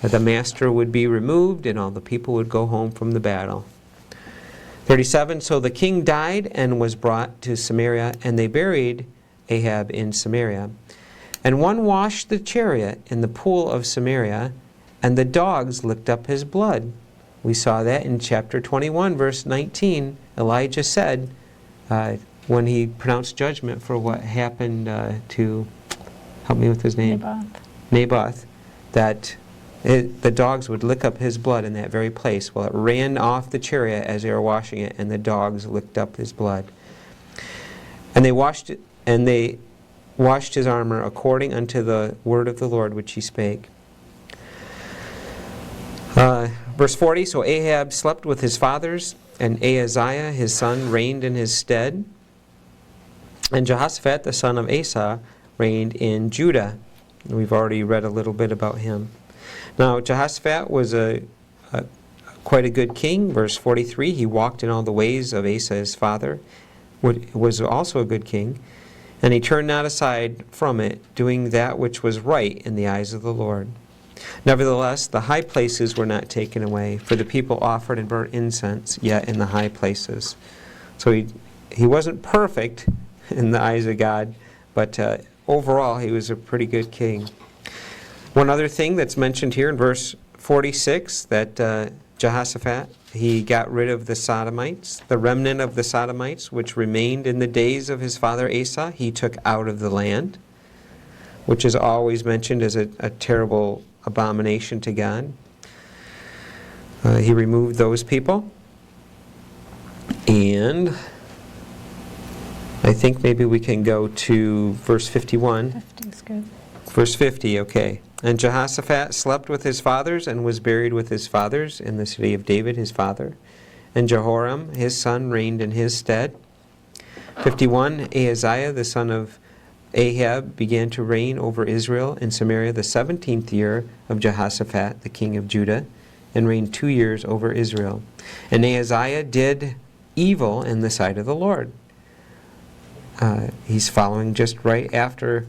That the master would be removed and all the people would go home from the battle. 37, so the king died and was brought to Samaria, and they buried Ahab in Samaria. And one washed the chariot in the pool of Samaria, and the dogs licked up his blood. We saw that in chapter 21, verse 19. Elijah said, when he pronounced judgment for what happened to, help me with his name? Naboth, that the dogs would lick up his blood in that very place. Well, it ran off the chariot as they were washing it, and the dogs licked up his blood. And they washed it, and they washed his armor according unto the word of the Lord which he spake. Verse 40, so Ahab slept with his fathers, and Ahaziah his son reigned in his stead. And Jehoshaphat the son of Asa reigned in Judah. We've already read a little bit about him. Now Jehoshaphat was quite a good king. Verse 43, he walked in all the ways of Asa his father, was also a good king. And he turned not aside from it, doing that which was right in the eyes of the Lord. Nevertheless, the high places were not taken away, for the people offered and burnt incense yet in the high places. So he wasn't perfect in the eyes of God, but overall he was a pretty good king. One other thing that's mentioned here in verse 46, that Jehoshaphat, he got rid of the Sodomites, the remnant of the Sodomites, which remained in the days of his father Asa, he took out of the land, which is always mentioned as a terrible abomination to God. He removed those people. And I think maybe we can go to verse 51. 50 is good. Verse 50, okay. And Jehoshaphat slept with his fathers and was buried with his fathers in the city of David his father. And Jehoram his son reigned in his stead. 51, Ahaziah the son of Ahab began to reign over Israel in Samaria the 17th year of Jehoshaphat, the king of Judah, and reigned 2 years over Israel. And Ahaziah did evil in the sight of the Lord. He's following just right after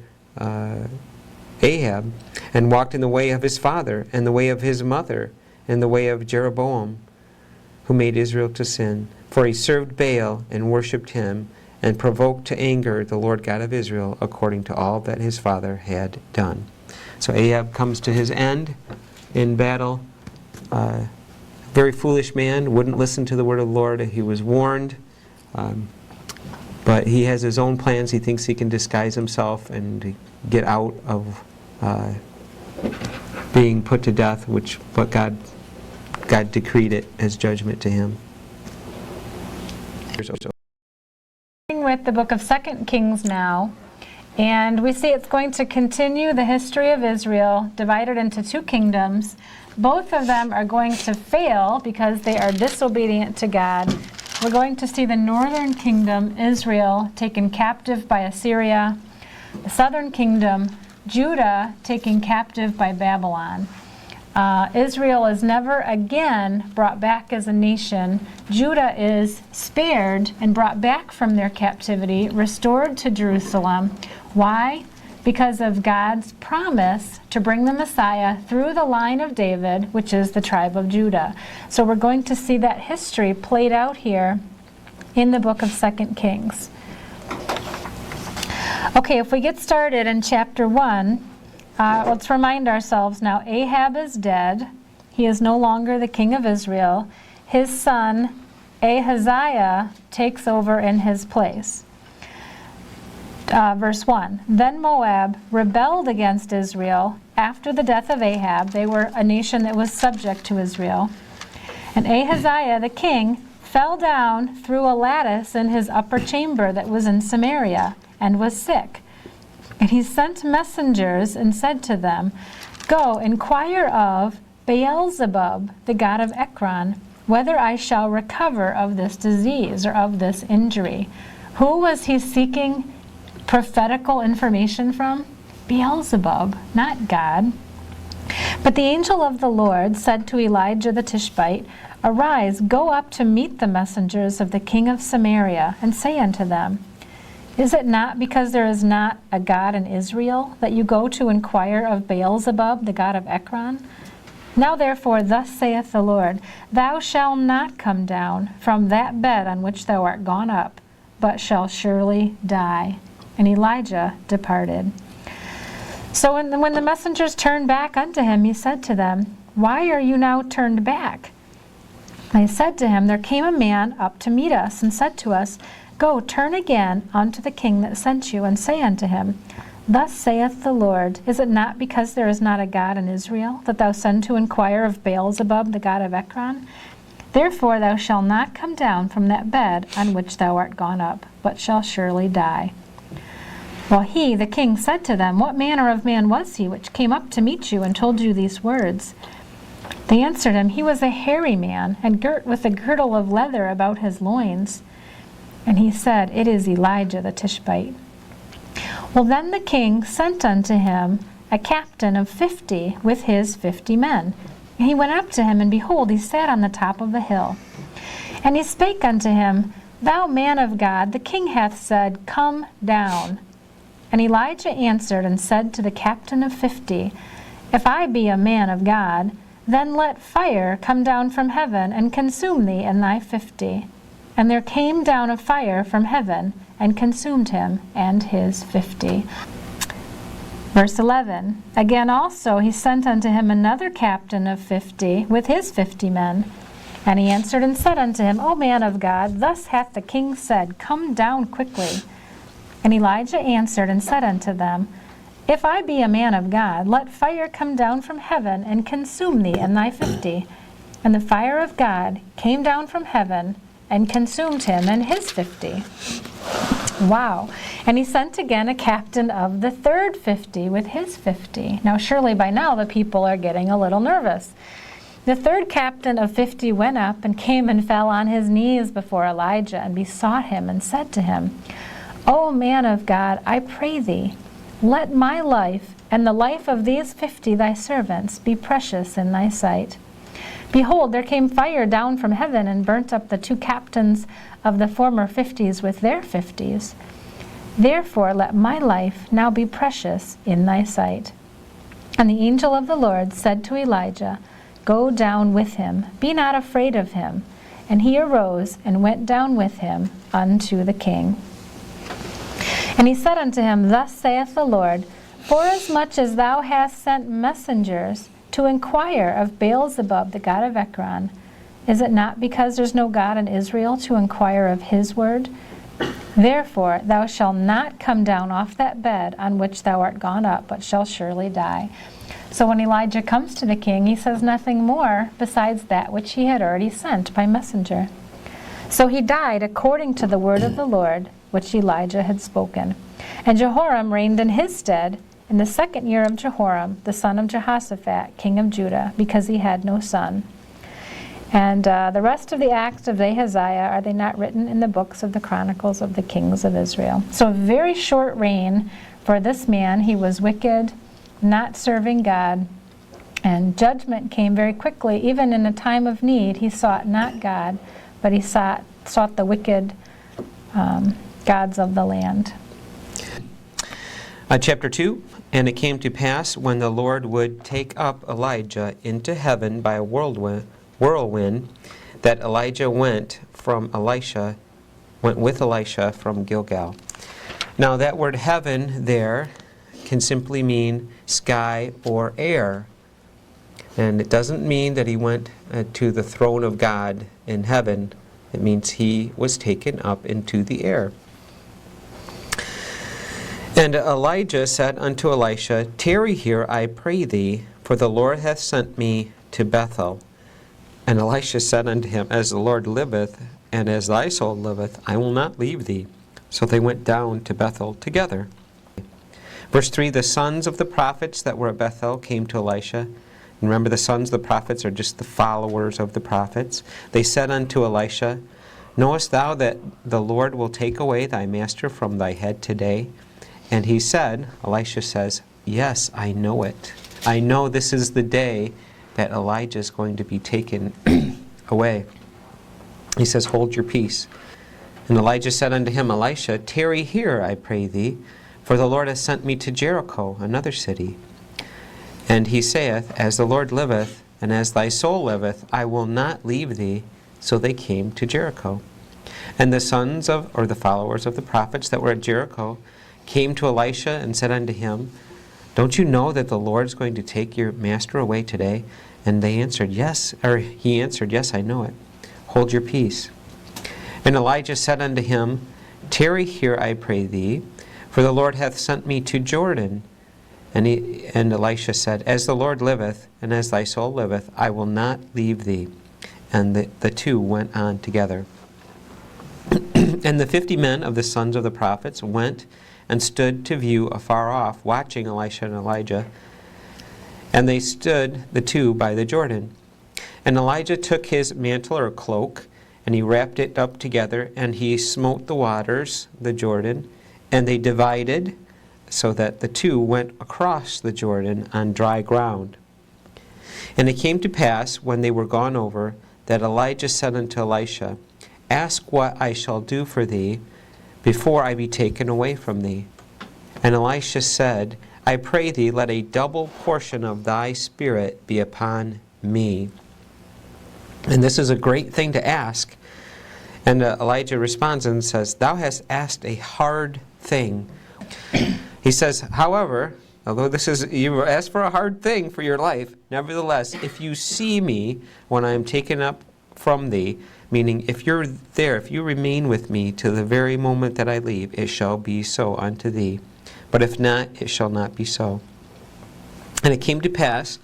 Ahab, and walked in the way of his father, and the way of his mother, and the way of Jeroboam, who made Israel to sin. For he served Baal and worshipped him, and provoked to anger the Lord God of Israel according to all that his father had done. So Ahab comes to his end in battle. Very foolish man, wouldn't listen to the word of the Lord. He was warned, but he has his own plans. He thinks he can disguise himself and get out of being put to death, but God decreed it as judgment to him. With the book of 2 Kings now, and we see it's going to continue the history of Israel divided into two kingdoms. Both of them are going to fail because they are disobedient to God. we're going to see the northern kingdom, Israel, taken captive by Assyria. The southern kingdom, Judah, taken captive by Babylon. Israel is never again brought back as a nation. Judah is spared and brought back from their captivity, restored to Jerusalem. Why? Because of God's promise to bring the Messiah through the line of David, which is the tribe of Judah. So we're going to see that history played out here in the book of 2 Kings. Okay, if we get started in chapter 1, let's remind ourselves now, Ahab is dead. He is no longer the king of Israel. His son, Ahaziah, takes over in his place. Verse 1, Then Moab rebelled against Israel after the death of Ahab. They were a nation that was subject to Israel. And Ahaziah, the king, fell down through a lattice in his upper chamber that was in Samaria and was sick. And he sent messengers and said to them, Go, inquire of Beelzebub, the god of Ekron, whether I shall recover of this disease or of this injury. Who was he seeking prophetical information from? Beelzebub, not God. But the angel of the Lord said to Elijah the Tishbite, Arise, go up to meet the messengers of the king of Samaria, and say unto them, Is it not because there is not a God in Israel that you go to inquire of Beelzebub, the god of Ekron? Now therefore, thus saith the Lord, Thou shalt not come down from that bed on which thou art gone up, but shall surely die. And Elijah departed. So when the messengers turned back unto him, he said to them, Why are you now turned back? And he said to him, There came a man up to meet us, and said to us, Go, turn again unto the king that sent you, and say unto him, Thus saith the Lord, Is it not because there is not a God in Israel, that thou send to inquire of Beelzebub, the god of Ekron? Therefore thou shalt not come down from that bed on which thou art gone up, but shalt surely die. Well, he, the king, said to them, What manner of man was he which came up to meet you and told you these words? They answered him, He was a hairy man, and girt with a girdle of leather about his loins. And he said, It is Elijah the Tishbite. Well, then the king sent unto him a captain of 50 with his 50 men. And he went up to him, and behold, he sat on the top of a hill. And he spake unto him, Thou man of God, the king hath said, Come down. And Elijah answered and said to the captain of 50, If I be a man of God, then let fire come down from heaven and consume thee and thy 50. And there came down a fire from heaven and consumed him and his 50. Verse 11, Again also he sent unto him another captain of 50 with his 50 men. And he answered and said unto him, O man of God, thus hath the king said, Come down quickly. And Elijah answered and said unto them, If I be a man of God, let fire come down from heaven and consume thee and thy 50. And the fire of God came down from heaven and consumed him and his 50. Wow. And he sent again a captain of the third 50 with his 50. Now surely by now the people are getting a little nervous. The third captain of 50 went up and came and fell on his knees before Elijah and besought him and said to him, O man of God, I pray thee, let my life and the life of these 50 thy servants be precious in thy sight. Behold, there came fire down from heaven and burnt up the two captains of the former 50s with their 50s. Therefore let my life now be precious in thy sight. And the angel of the Lord said to Elijah, Go down with him, be not afraid of him. And he arose and went down with him unto the king. And he said unto him, Thus saith the Lord, Forasmuch as thou hast sent messengers to inquire of Beelzebub, the god of Ekron, is it not because there's no God in Israel to inquire of his word? Therefore thou shalt not come down off that bed on which thou art gone up, but shalt surely die. So when Elijah comes to the king, he says nothing more besides that which he had already sent by messenger. So he died according to the word of the Lord, which Elijah had spoken. And Jehoram reigned in his stead in the 2nd year of Jehoram, the son of Jehoshaphat, king of Judah, because he had no son. And the rest of the acts of Ahaziah, are they not written in the books of the Chronicles of the Kings of Israel? So a very short reign for this man. He was wicked, not serving God, and judgment came very quickly. Even in a time of need, he sought not God, but he sought the wicked gods of the land. Chapter 2, And it came to pass, when the Lord would take up Elijah into heaven by a whirlwind, that Elijah went with Elisha from Gilgal. Now that word heaven there can simply mean sky or air. And it doesn't mean that he went to the throne of God in heaven. It means he was taken up into the air. And Elijah said unto Elisha, Tarry here, I pray thee, for the Lord hath sent me to Bethel. And Elisha said unto him, As the Lord liveth, and as thy soul liveth, I will not leave thee. So they went down to Bethel together. Verse 3, The sons of the prophets that were at Bethel came to Elisha. And remember, the sons of the prophets are just the followers of the prophets. They said unto Elisha, Knowest thou that the Lord will take away thy master from thy head today? And he said, Elisha says, Yes, I know it. I know this is the day that Elijah is going to be taken away. He says, Hold your peace. And Elijah said unto him, Elisha, tarry here, I pray thee, for the Lord hath sent me to Jericho, another city. And he saith, As the Lord liveth, and as thy soul liveth, I will not leave thee. So they came to Jericho. And the sons of, or the followers of the prophets that were at Jericho, came to Elisha and said unto him, Don't you know that the Lord is going to take your master away today? And he answered, Yes, I know it. Hold your peace. And Elijah said unto him, Tarry here, I pray thee, for the Lord hath sent me to Jordan. And Elisha said, As the Lord liveth, and as thy soul liveth, I will not leave thee. And the two went on together. And the 50 men of the sons of the prophets went and stood to view afar off, watching Elisha and Elijah. And they stood, the two, by the Jordan. And Elijah took his mantle or cloak, and he wrapped it up together, and he smote the waters, the Jordan, and they divided, so that the two went across the Jordan on dry ground. And it came to pass, when they were gone over, that Elijah said unto Elisha, Ask what I shall do for thee, before I be taken away from thee. And Elisha said, I pray thee, let a double portion of thy spirit be upon me. And this is a great thing to ask. And Elijah responds and says, Thou hast asked a hard thing. He says, however, although you asked for a hard thing for your life, nevertheless, if you see me when I am taken up from thee, meaning if you're there, if you remain with me to the very moment that I leave, it shall be so unto thee. But if not, it shall not be so. And it came to pass,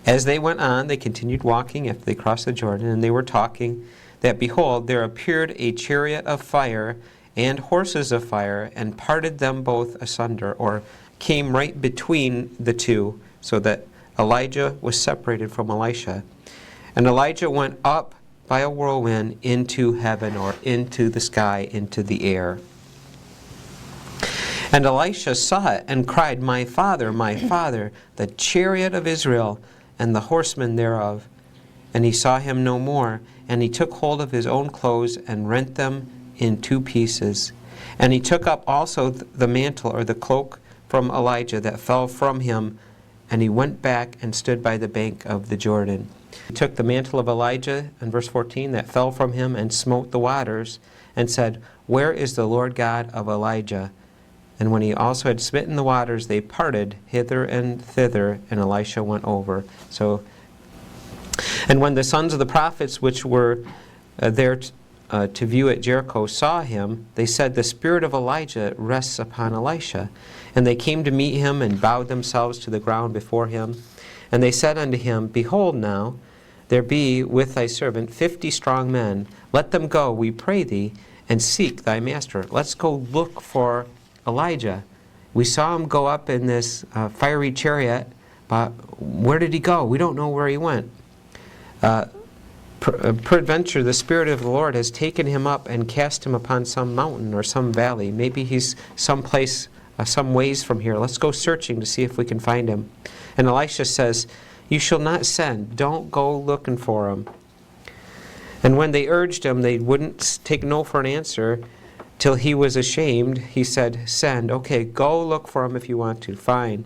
as they went on, they continued walking after they crossed the Jordan, and they were talking, that behold, there appeared a chariot of fire and horses of fire, and parted them both asunder, or came right between the two, so that Elijah was separated from Elisha. And Elijah went up by a whirlwind into heaven, or into the sky, into the air. And Elisha saw it and cried, my father, the chariot of Israel and the horsemen thereof. And he saw him no more, and he took hold of his own clothes and rent them in 2 pieces. And he took up also the mantle or the cloak from Elijah that fell from him, and he went back and stood by the bank of the Jordan. He took the mantle of Elijah, in verse 14, that fell from him, and smote the waters, and said, Where is the Lord God of Elijah? And when he also had smitten the waters, they parted hither and thither, and Elisha went over. And when the sons of the prophets which were there to view at Jericho saw him, they said, The spirit of Elijah rests upon Elisha. And they came to meet him, and bowed themselves to the ground before him. And they said unto him, Behold now, there be with thy servant 50 strong men. Let them go, we pray thee, and seek thy master. Let's go look for Elijah. We saw him go up in this fiery chariot, but where did he go? We don't know where he went. Peradventure, the Spirit of the Lord has taken him up and cast him upon some mountain or some valley. Maybe he's someplace, some ways from here. Let's go searching to see if we can find him. And Elisha says, you shall not send. Don't go looking for him. And when they urged him, they wouldn't take no for an answer till he was ashamed. He said, send. Okay, go look for him if you want to. Fine.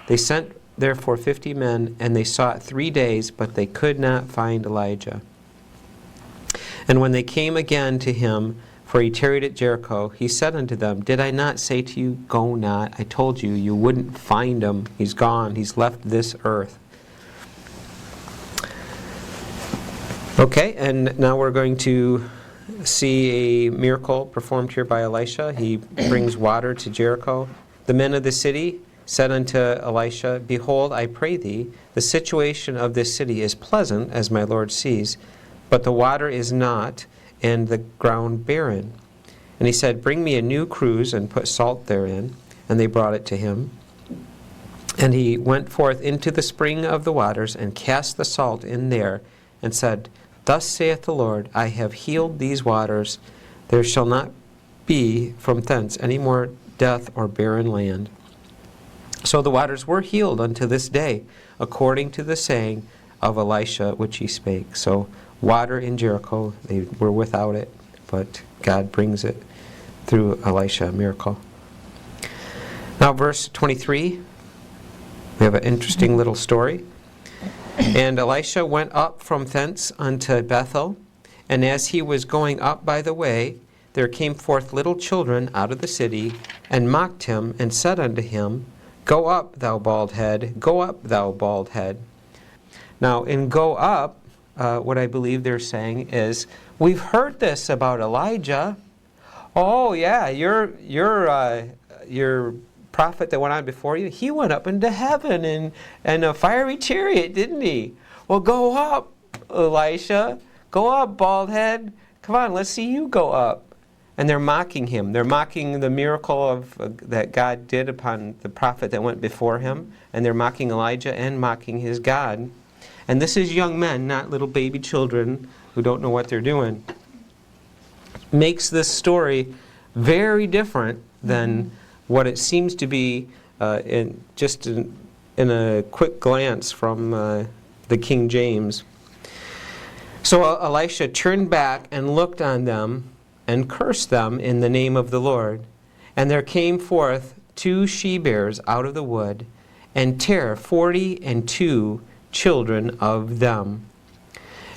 They sent therefore 50 men, and they sought 3 days, but they could not find Elijah. And when they came again to him, for he tarried at Jericho, he said unto them, did I not say to you, go not? I told you, you wouldn't find him. He's gone. He's left this earth. Okay, and now we're going to see a miracle performed here by Elisha. He brings water to Jericho. The men of the city said unto Elisha, behold, I pray thee, the situation of this city is pleasant, as my Lord sees, but the water is not, and the ground barren. And he said, bring me a new cruse, and put salt therein. And they brought it to him. And he went forth into the spring of the waters, and cast the salt in there, and said, thus saith the Lord, I have healed these waters. There shall not be from thence any more death or barren land. So the waters were healed unto this day, according to the saying of Elisha which he spake. So water in Jericho, they were without it, but God brings it through Elisha, a miracle. Now verse 23, we have an interesting little story. And Elisha went up from thence unto Bethel, and as he was going up by the way, there came forth little children out of the city, and mocked him, and said unto him, go up, thou bald head, go up, thou bald head. Now, in go up, what I believe they're saying is, we've heard this about Elijah. Oh, yeah, your prophet that went on before you, he went up into heaven in a fiery chariot, didn't he? Well, go up, Elisha. Go up, bald head. Come on, let's see you go up. And they're mocking him. They're mocking the miracle that God did upon the prophet that went before him. And they're mocking Elijah and mocking his God. And this is young men, not little baby children who don't know what they're doing. Makes this story very different than what it seems to be in a quick glance from the King James. So Elisha turned back and looked on them and cursed them in the name of the Lord. And there came forth 2 she-bears out of the wood, and tare 42 children of them.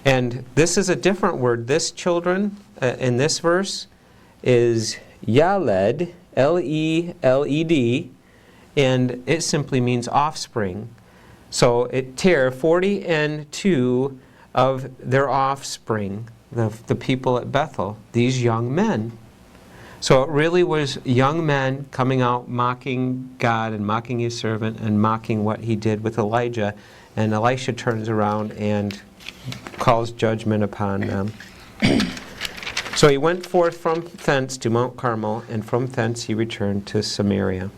And this is a different word. This children in this verse is Yaled, L-E-L-E-D, and it simply means offspring. So it tare 42 of their offspring, the people at Bethel, these young men. So it really was young men coming out mocking God and mocking his servant and mocking what he did with Elijah. And Elisha turns around and calls judgment upon them. So he went forth from thence to Mount Carmel, and from thence he returned to Samaria.